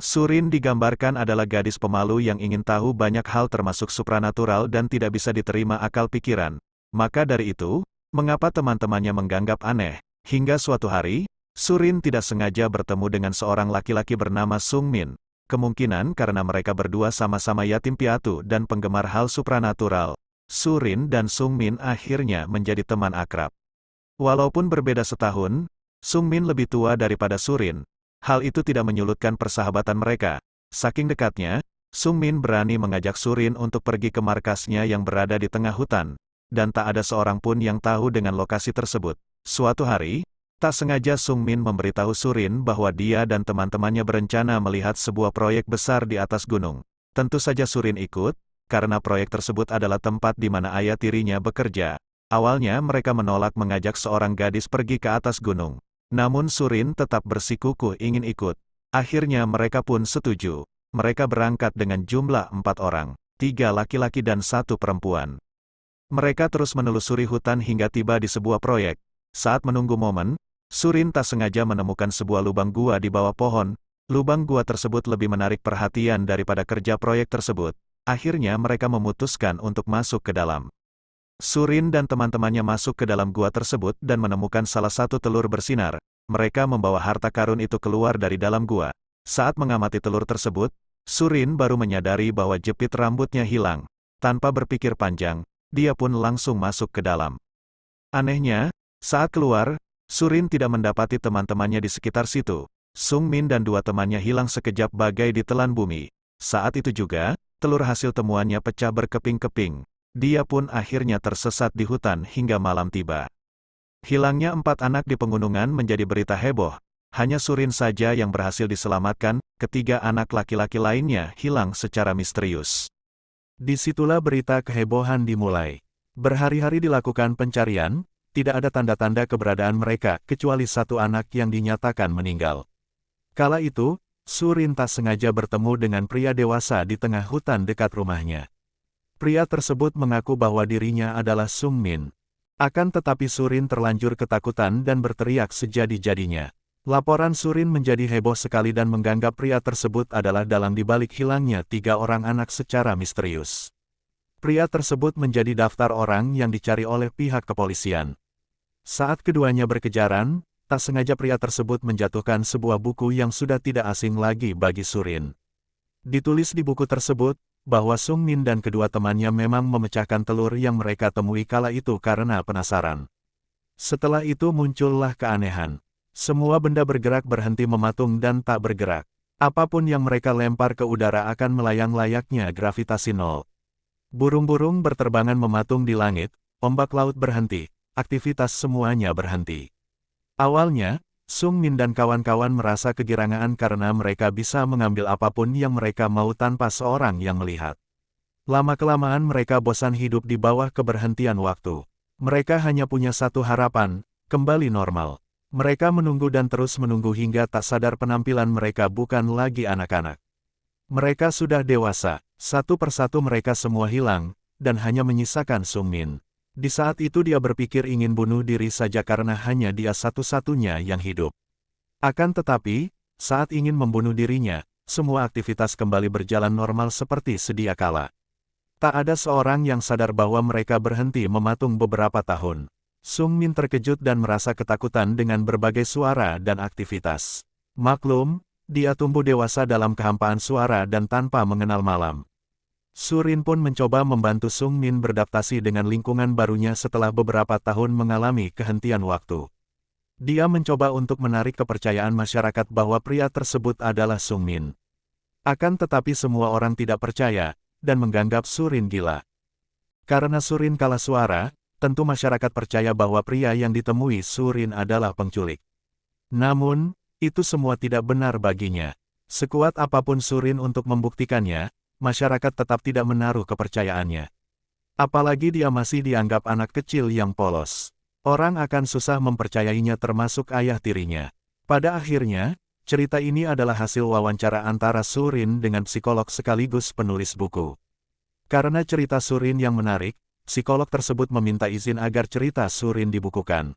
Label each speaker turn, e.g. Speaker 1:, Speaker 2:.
Speaker 1: Surin digambarkan adalah gadis pemalu yang ingin tahu banyak hal termasuk supranatural dan tidak bisa diterima akal pikiran. Maka dari itu, mengapa teman-temannya menganggap aneh? Hingga suatu hari, Surin tidak sengaja bertemu dengan seorang laki-laki bernama Sung Min. Kemungkinan karena mereka berdua sama-sama yatim piatu dan penggemar hal supranatural, Surin dan Sung Min akhirnya menjadi teman akrab. Walaupun berbeda setahun, Sung Min lebih tua daripada Surin. Hal itu tidak menyulutkan persahabatan mereka. Saking dekatnya, Sung Min berani mengajak Surin untuk pergi ke markasnya yang berada di tengah hutan, dan tak ada seorang pun yang tahu dengan lokasi tersebut. Suatu hari, tak sengaja Sung Min memberitahu Surin bahwa dia dan teman-temannya berencana melihat sebuah proyek besar di atas gunung. Tentu saja Surin ikut, karena proyek tersebut adalah tempat di mana ayah tirinya bekerja. Awalnya mereka menolak mengajak seorang gadis pergi ke atas gunung. Namun Surin tetap bersikukuh ingin ikut. Akhirnya mereka pun setuju. Mereka berangkat dengan jumlah 4 orang, 3 laki-laki dan 1 perempuan. Mereka terus menelusuri hutan hingga tiba di sebuah proyek. Saat menunggu momen, Surin tak sengaja menemukan sebuah lubang gua di bawah pohon. Lubang gua tersebut lebih menarik perhatian daripada kerja proyek tersebut. Akhirnya mereka memutuskan untuk masuk ke dalam. Surin dan teman-temannya masuk ke dalam gua tersebut dan menemukan salah satu telur bersinar. Mereka membawa harta karun itu keluar dari dalam gua. Saat mengamati telur tersebut, Surin baru menyadari bahwa jepit rambutnya hilang. Tanpa berpikir panjang, dia pun langsung masuk ke dalam. Anehnya, saat keluar, Surin tidak mendapati teman-temannya di sekitar situ. Sung Min dan 2 temannya hilang sekejap bagai ditelan bumi. Saat itu juga, telur hasil temuannya pecah berkeping-keping. Dia pun akhirnya tersesat di hutan hingga malam tiba. Hilangnya 4 anak di pegunungan menjadi berita heboh. Hanya Surin saja yang berhasil diselamatkan, ketiga anak laki-laki lainnya hilang secara misterius. Disitulah berita kehebohan dimulai. Berhari-hari dilakukan pencarian, tidak ada tanda-tanda keberadaan mereka kecuali 1 anak yang dinyatakan meninggal. Kala itu, Surin tak sengaja bertemu dengan pria dewasa di tengah hutan dekat rumahnya. Pria tersebut mengaku bahwa dirinya adalah Sung Min. Akan tetapi Surin terlanjur ketakutan dan berteriak sejadi-jadinya. Laporan Surin menjadi heboh sekali dan menganggap pria tersebut adalah dalang dibalik hilangnya 3 orang anak secara misterius. Pria tersebut menjadi daftar orang yang dicari oleh pihak kepolisian. Saat keduanya berkejaran, tak sengaja pria tersebut menjatuhkan sebuah buku yang sudah tidak asing lagi bagi Surin. Ditulis di buku tersebut, bahwa Sung Min dan kedua temannya memang memecahkan telur yang mereka temui kala itu karena penasaran. Setelah itu muncullah keanehan. Semua benda bergerak berhenti mematung dan tak bergerak. Apapun yang mereka lempar ke udara akan melayang layaknya gravitasi nol. Burung-burung berterbangan mematung di langit, ombak laut berhenti, aktivitas semuanya berhenti. Awalnya, Sung Min dan kawan-kawan merasa kegirangan karena mereka bisa mengambil apapun yang mereka mau tanpa seorang yang melihat. Lama-kelamaan mereka bosan hidup di bawah keberhentian waktu. Mereka hanya punya satu harapan, kembali normal. Mereka menunggu dan terus menunggu hingga tak sadar penampilan mereka bukan lagi anak-anak. Mereka sudah dewasa, satu persatu mereka semua hilang, dan hanya menyisakan Sung Min. Di saat itu dia berpikir ingin bunuh diri saja karena hanya dia satu-satunya yang hidup. Akan tetapi, saat ingin membunuh dirinya, semua aktivitas kembali berjalan normal seperti sedia kala. Tak ada seorang yang sadar bahwa mereka berhenti mematung beberapa tahun. Sung Min terkejut dan merasa ketakutan dengan berbagai suara dan aktivitas. Maklum, dia tumbuh dewasa dalam kehampaan suara dan tanpa mengenal malam. Surin pun mencoba membantu Sung Min beradaptasi dengan lingkungan barunya setelah beberapa tahun mengalami kehentian waktu. Dia mencoba untuk menarik kepercayaan masyarakat bahwa pria tersebut adalah Sung Min. Akan tetapi semua orang tidak percaya, dan menganggap Surin gila. Karena Surin kalah suara, tentu masyarakat percaya bahwa pria yang ditemui Surin adalah penculik. Namun, itu semua tidak benar baginya. Sekuat apapun Surin untuk membuktikannya, masyarakat tetap tidak menaruh kepercayaannya. Apalagi dia masih dianggap anak kecil yang polos. Orang akan susah mempercayainya termasuk ayah tirinya. Pada akhirnya, cerita ini adalah hasil wawancara antara Surin dengan psikolog sekaligus penulis buku. Karena cerita Surin yang menarik, psikolog tersebut meminta izin agar cerita Surin dibukukan.